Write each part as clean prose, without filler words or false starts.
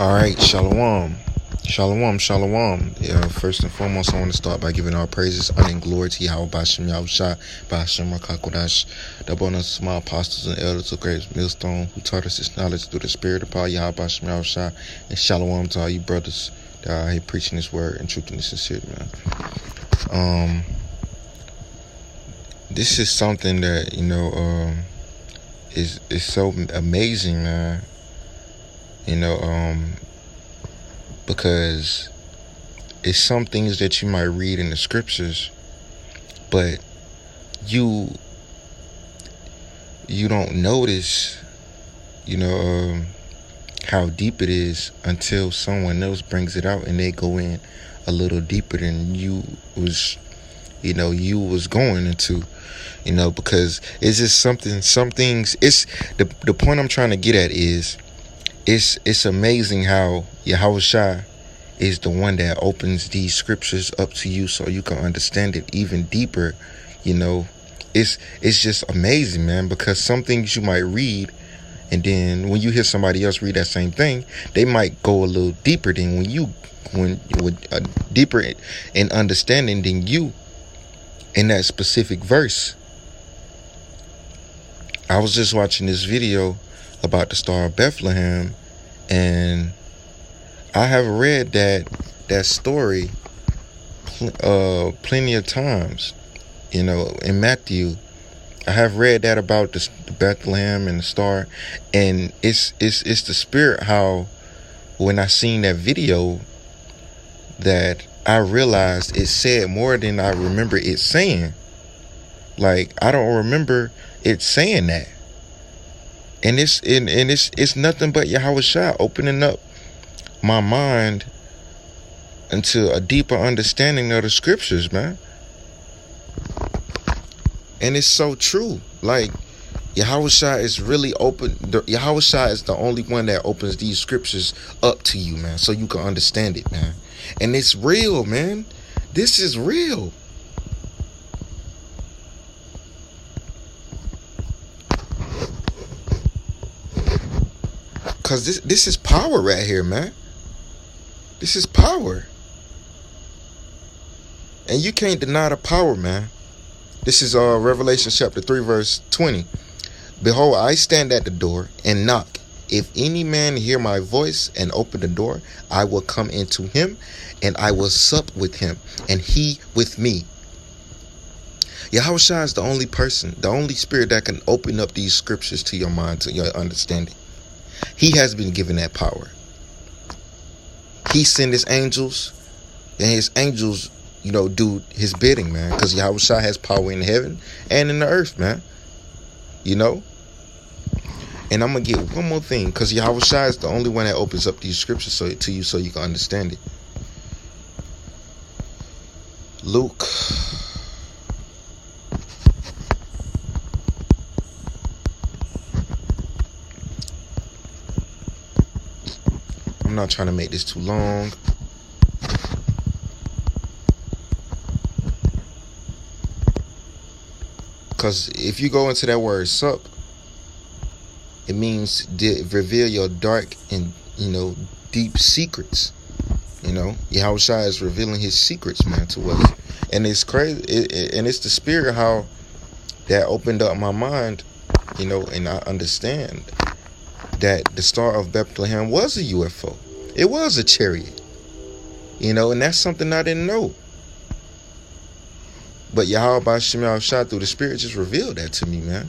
All right, shalom. Shalom, shalom. Yeah, first and foremost, I want to start by giving all praises, honor, and glory to Yahawashi, Yahawashi, Bahashim, Rakakodash, the bonus of my apostles and elders of Great Millstone, who taught us this knowledge through the spirit of power, Yahawashi, Yahawashi, and shalom to all you brothers that are here preaching this word and truth and sincerity, man. This is something that, is so amazing, man. Because it's some things that you might read in the scriptures, but you don't notice, how deep it is until someone else brings it out and they go in a little deeper than you was going into, because it's just some things. It's the point I'm trying to get at is, it's amazing how Yahawashi is the one that opens these scriptures up to you so you can understand it even deeper. It's just amazing, man, because some things you might read, and then when you hear somebody else read that same thing, they might go a little deeper than deeper in understanding than you in that specific verse. I was just watching this video about the Star of Bethlehem, and I have read that story plenty of times, in Matthew. I have read that about the Bethlehem and the star, and it's the spirit how when I seen that video that I realized it said more than I remember it saying. Like, I don't remember it saying that. And it's nothing but Yahawashi opening up my mind into a deeper understanding of the scriptures, man. And it's so true. Like, Yahawashi is really open. Yahawashi is the only one that opens these scriptures up to you, man, so you can understand it, man. And it's real, man. This is real. Because this is power right here, man. This is power. And you can't deny the power, man. This is Revelation chapter 3, verse 20. Behold, I stand at the door and knock. If any man hear my voice and open the door, I will come into him, and I will sup with him, and he with me. Yahawashi is the only person, the only spirit that can open up these scriptures to your mind, to your understanding. He has been given that power. He sent his angels, and his angels, do his bidding, man. Because Yahawashi has power in heaven and in the earth, man. And I'm going to get one more thing, because Yahawashi is the only one that opens up these scriptures to you so you can understand it. Luke. I'm not trying to make this too long. Because if you go into that word sup, it means reveal your dark and, deep secrets. Yahawashi is revealing his secrets, man, to us. And it's crazy. And it's the spirit how that opened up my mind, and I understand that the Star of Bethlehem was a UFO. It was a chariot. And that's something I didn't know. But Yahawashi through the Spirit just revealed that to me, man.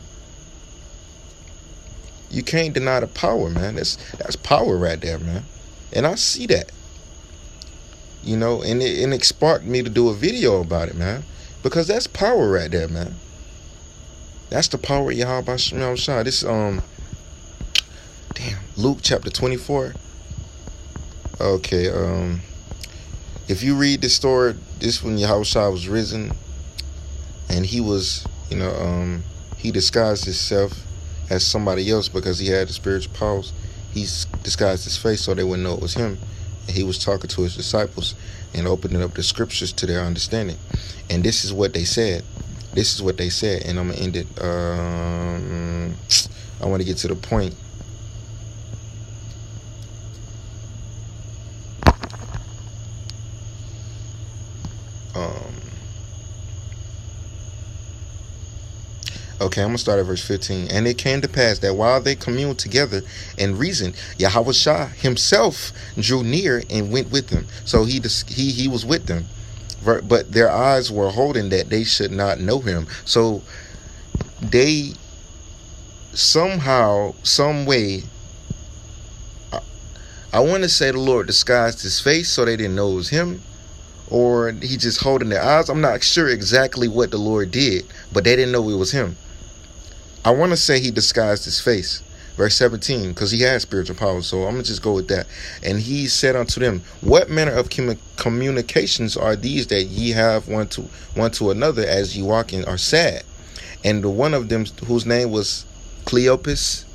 You can't deny the power, man. That's power right there, man. And I see that. And it sparked me to do a video about it, man. Because that's power right there, man. That's the power of Yahawashi. This Luke chapter 24. Okay, if you read the story, this when Yahawashi was risen, and he was, he disguised himself as somebody else because he had the spiritual powers. He disguised his face so they wouldn't know it was him. And he was talking to his disciples and opening up the scriptures to their understanding. And this is what they said. And I'm going to end it. I want to get to the point. Okay, I'm gonna start at verse 15. And it came to pass that while they communed together and reasoned, Yahawashi himself drew near and went with them. So he was with them, but their eyes were holding that they should not know him. So they somehow, some way, I want to say the Lord disguised his face so they didn't know it was him, or he just holding their eyes. I'm not sure exactly what the Lord did, but they didn't know it was him. I want to say he disguised his face. Verse 17, because he had spiritual power. So I'm going to just go with that. And he said unto them, what manner of communications are these that ye have one to another as ye walk and are sad? And the one of them, whose name was Cleopas,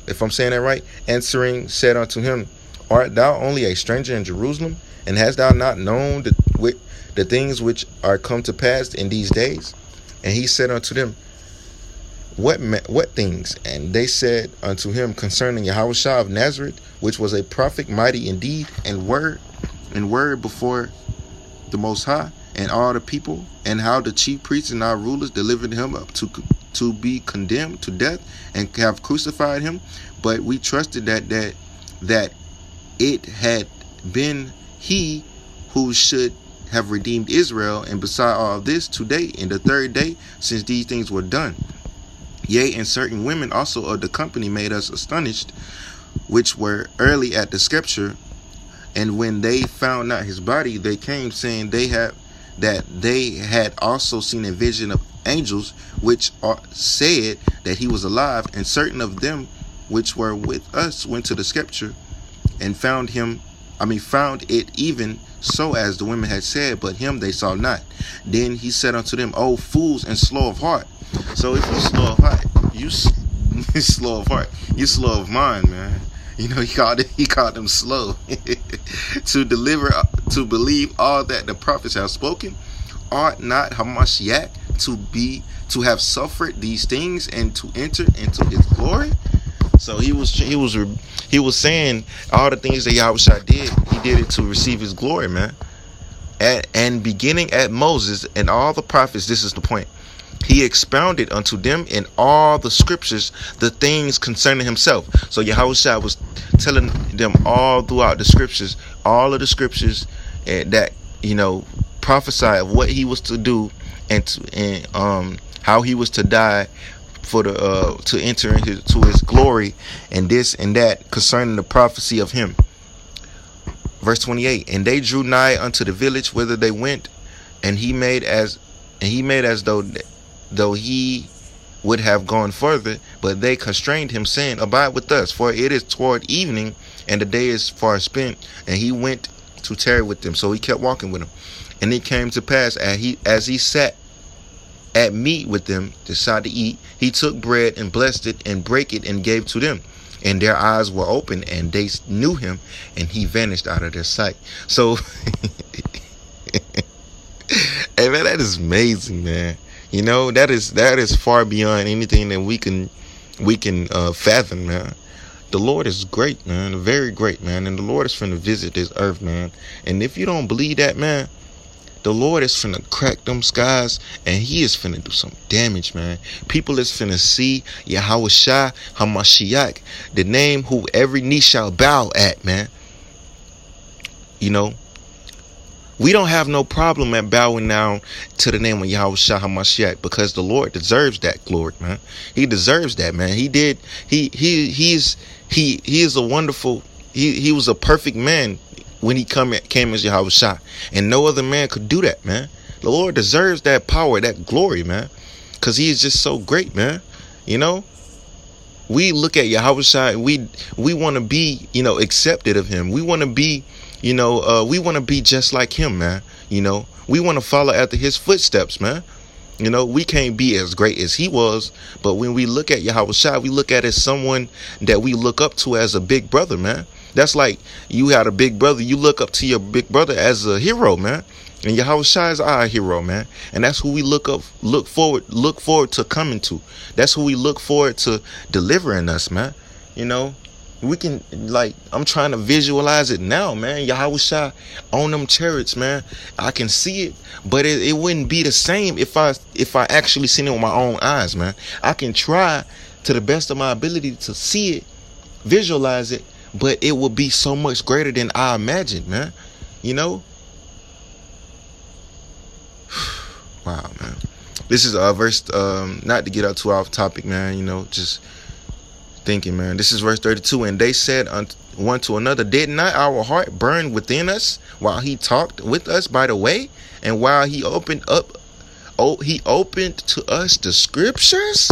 if I'm saying that right, answering said unto him, art thou only a stranger in Jerusalem? And hast thou not known the things which are come to pass in these days? And he said unto them, what things? And they said unto him concerning Yahawashi of Nazareth, which was a prophet mighty in deed and word before the Most High and all the people, and how the chief priests and our rulers delivered him up to be condemned to death and have crucified him. But we trusted that it had been he who should have redeemed Israel, and beside all this, today in the third day since these things were done. Yea, and certain women also of the company made us astonished, which were early at the scripture. And when they found not his body, they came, saying they had also seen a vision of angels, which said that he was alive. And certain of them which were with us went to the scripture and found it even so as the women had said, but him they saw not. Then he said unto them, O fools and slow of heart. So if you slow of heart, you slow of heart, you slow of mind, man. You know, he called them slow to believe all that the prophets have spoken. Ought not Hamashiach to have suffered these things and to enter into his glory? So he was saying all the things that Yahawashi did, he did it to receive his glory, man. And beginning at Moses and all the prophets, this is the point. He expounded unto them in all the scriptures the things concerning himself. So Yahawashi was telling them all throughout the scriptures, all of the scriptures that, you know, prophesy of what he was to do and how he was to die for to enter into his glory, and this and that concerning the prophecy of him. Verse 28, and they drew nigh unto the village whither they went, and he made as though he would have gone further, but they constrained him, saying, abide with us, for it is toward evening, and the day is far spent. And he went to tarry with them. So he kept walking with them. And it came to pass, as he sat at meat with them, decided to eat, he took bread and blessed it and brake it and gave to them. And their eyes were open, and they knew him, and he vanished out of their sight. So, hey man, that is amazing, man. You know, that is far beyond anything that we can fathom, man. The Lord is great, man, very great, man, and the Lord is finna visit this earth, man. And if you don't believe that, man, the Lord is finna crack them skies, and he is finna do some damage, man. People is finna see Yahawashi Hamashiach, the name who every knee shall bow at, man. You know, we don't have no problem at bowing down to the name of Yahawashi Hamashiach, because the Lord deserves that glory, man. He deserves that, man. He is a wonderful, he was a perfect man when he came as Yahawashi, and no other man could do that, man. The Lord deserves that power, that glory, man, because he is just so great, man. You know, we look at Yahawashi and we want to be, you know, accepted of him. We want to be, you know, we want to be just like him, man. You know, we want to follow after his footsteps, man. You know, we can't be as great as he was, but when we look at Yahawashi, we look at it as someone that we look up to as a big brother, man. That's like you had a big brother. You look up to your big brother as a hero, man. And Yahawashi is our hero, man. And that's who we look forward to coming to. That's who we look forward to delivering us, man. You know, We can, like, I'm trying to visualize it now, man. Yahawashi on them chariots, man. I can see it, but it wouldn't be the same if I actually seen it with my own eyes, man. I can try to the best of my ability to see it, visualize it, but it will be so much greater than I imagined, man. You know? Wow, man. This is a verse, not to get out too off topic, man, you know, just thinking, man. This is verse 32. And they said one to another, did not our heart burn within us while he talked with us by the way, and while he opened to us the scriptures?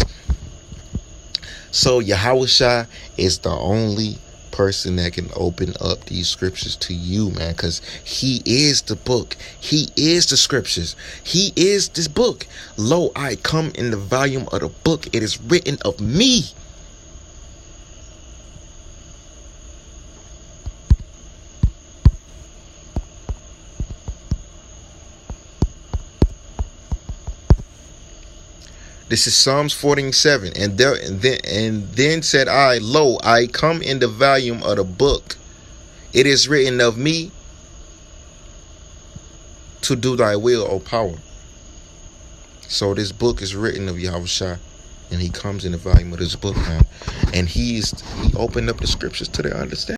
So Yahawashi is the only person that can open up these scriptures to you, man, because he is the book. He is the scriptures. He is this book. Lo, I come in the volume of the book. It is written of me. This is Psalms 47. And then said I, lo, I come in the volume of the book. It is written of me to do thy will, O power. So this book is written of Yahawashi, and he comes in the volume of this book, man. And he opened up the scriptures to their understanding.